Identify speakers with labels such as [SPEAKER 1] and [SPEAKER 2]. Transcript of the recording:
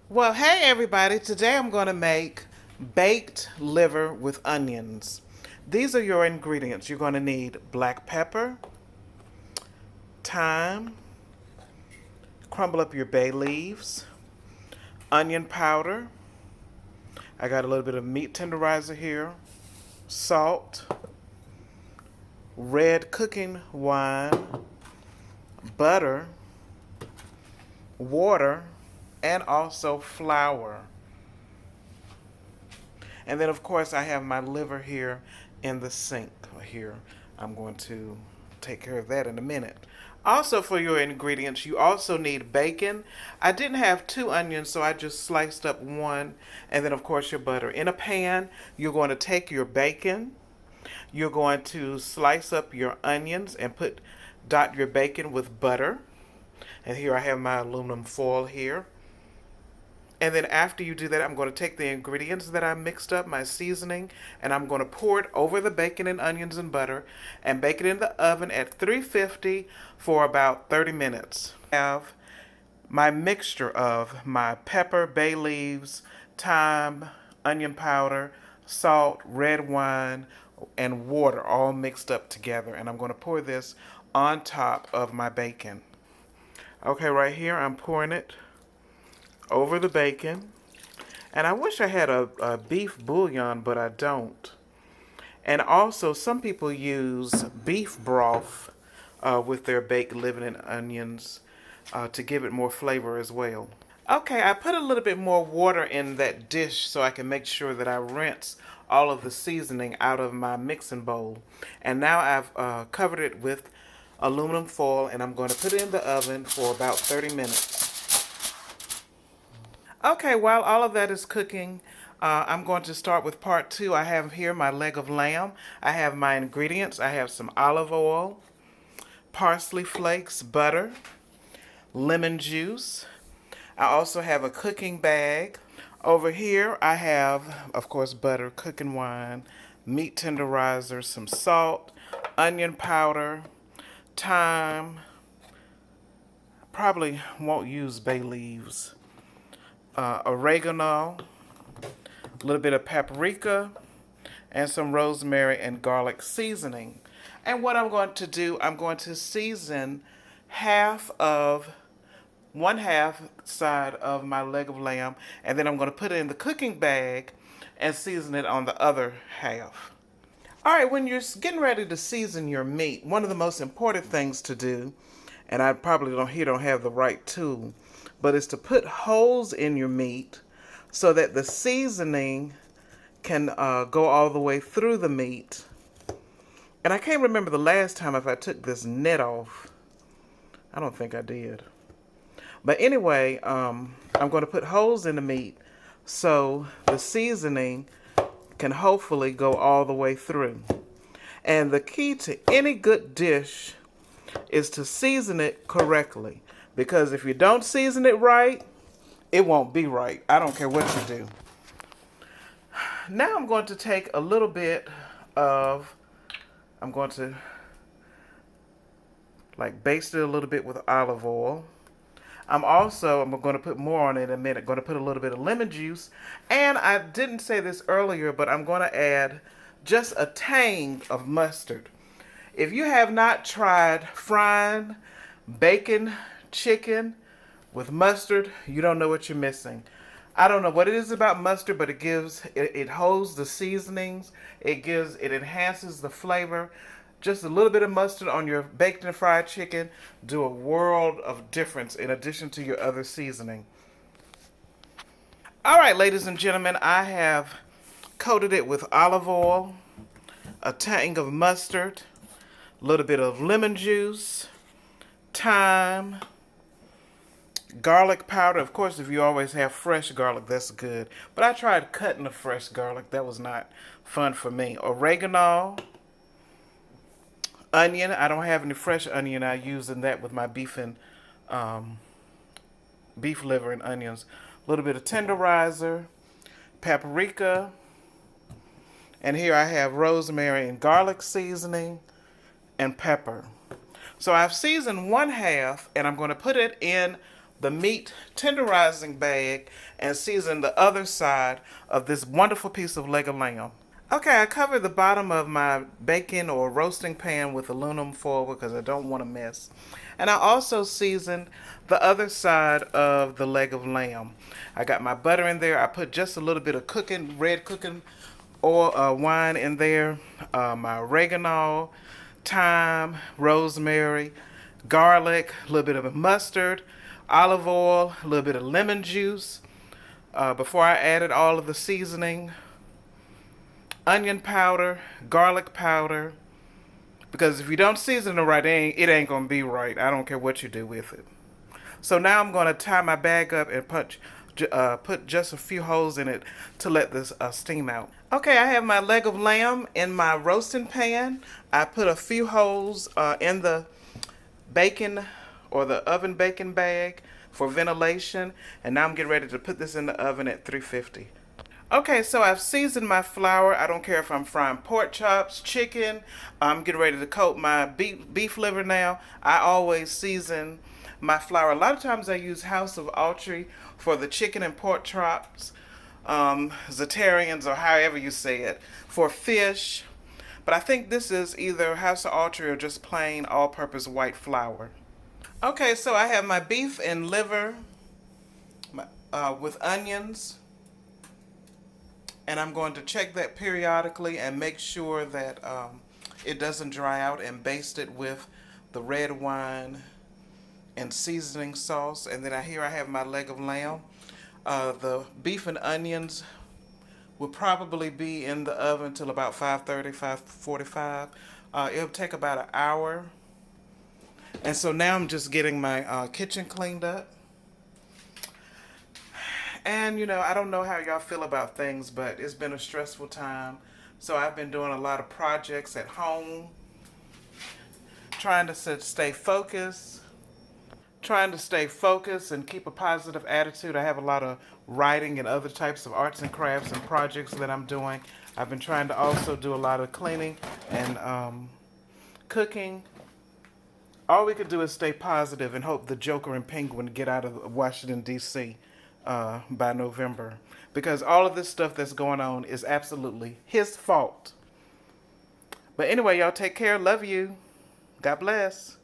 [SPEAKER 1] Well, hey everybody, today I'm going to make baked liver with onions. These are your ingredients. You're going to need black pepper, thyme, crumble up your bay leaves, onion powder. I got a little bit of meat tenderizer here, salt, red cooking wine, butter, water, and also flour. And then, of course, I have my liver here in the sink here. I'm going to take care of that in a minute. Also, for your ingredients, you also need bacon. I didn't have two onions, so I just sliced up one. And then, of course, your butter. In a pan, you're going to take your bacon. You're going to slice up your onions and dot your bacon with butter. And here I have my aluminum foil here. And then after you do that, I'm going to take the ingredients that I mixed up, my seasoning, and I'm going to pour it over the bacon and onions and butter and bake it in the oven at 350 for about 30 minutes. I have my mixture of my pepper, bay leaves, thyme, onion powder, salt, red wine, and water all mixed up together. And I'm going to pour this on top of my bacon. Okay, right here, I'm pouring it over the bacon. And I wish I had a beef bouillon, but I don't. And also, some people use beef broth with their baked liver and onions to give it more flavor as well. Okay, I put a little bit more water in that dish so I can make sure that I rinse all of the seasoning out of my mixing bowl. And now I've covered it with aluminum foil, and I'm going to put it in the oven for about 30 minutes. Okay, while all of that is cooking, I'm going to start with part two. I have here my leg of lamb. I have my ingredients. I have some olive oil, parsley flakes, butter, lemon juice. I also have a cooking bag. Over here, I have, of course, butter, cooking wine, meat tenderizer, some salt, onion powder, thyme. Probably won't use bay leaves. Oregano, a little bit of paprika, and some rosemary and garlic seasoning. And what I'm going to do, I'm going to season one half side of my leg of lamb, and then I'm going to put it in the cooking bag and season it on the other half. All right, when you're getting ready to season your meat, one of the most important things to do, and I probably don't have the right tool, but is to put holes in your meat so that the seasoning can go all the way through the meat. And I can't remember the last time if I took this net off. I don't think I did. But anyway, I'm going to put holes in the meat so the seasoning can hopefully go all the way through. And the key to any good dish is to season it correctly. Because if you don't season it right, it won't be right. I don't care what you do. Now I'm going to take a little bit of, I'm going to baste it a little bit with olive oil. I'm going to put more on it in a minute. Going to put a little bit of lemon juice. And I didn't say this earlier, but I'm going to add just a tang of mustard. If you have not tried frying bacon chicken with mustard, you don't know what you're missing. I don't know what it is about mustard, but it holds the seasonings. It enhances the flavor. Just a little bit of mustard on your baked and fried chicken do a world of difference in addition to your other seasoning. All right, ladies and gentlemen, I have coated it with olive oil, a tang of mustard, a little bit of lemon juice, thyme, garlic powder. Of course, if you always have fresh garlic, that's good. But I tried cutting the fresh garlic. That was not fun for me. Oregano, onion. I don't have any fresh onion. I use that with my beef liver and onions. A little bit of tenderizer, paprika, and here I have rosemary and garlic seasoning and pepper. So I've seasoned one half, and I'm going to put it in the meat tenderizing bag and season the other side of this wonderful piece of leg of lamb. Okay, I covered the bottom of my baking or roasting pan with aluminum foil because I don't want to mess. And I also seasoned the other side of the leg of lamb. I got my butter in there. I put just a little bit of red cooking oil, wine in there, my oregano, thyme, rosemary, garlic, a little bit of mustard, olive oil, a little bit of lemon juice. Before I added all of the seasoning, onion powder, garlic powder, because if you don't season it right, it ain't gonna be right. I don't care what you do with it. So now I'm gonna tie my bag up and put just a few holes in it to let this steam out. Okay, I have my leg of lamb in my roasting pan. I put a few holes in the bacon or the oven baking bag for ventilation, and now I'm getting ready to put this in the oven at 350. Okay, so I've seasoned my flour. I don't care if I'm frying pork chops, chicken. I'm getting ready to coat my beef liver now. I always season my flour. A lot of times I use House of Autry for the chicken and pork chops, Zatarians or however you say it, for fish. But I think this is either House of Autry or just plain all-purpose white flour. Okay, so I have my beef and liver with onions. And I'm going to check that periodically and make sure that it doesn't dry out, and baste it with the red wine and seasoning sauce. And then I have my leg of lamb. The beef and onions will probably be in the oven till about 5:30, 5:45. It'll take about an hour. And so now I'm just getting my kitchen cleaned up. And, I don't know how y'all feel about things, but it's been a stressful time. So I've been doing a lot of projects at home, trying to stay focused, and keep a positive attitude. I have a lot of writing and other types of arts and crafts and projects that I'm doing. I've been trying to also do a lot of cleaning and cooking. All we could do is stay positive and hope the Joker and Penguin get out of Washington, D.C. By November. Because all of this stuff that's going on is absolutely his fault. But anyway, y'all take care. Love you. God bless.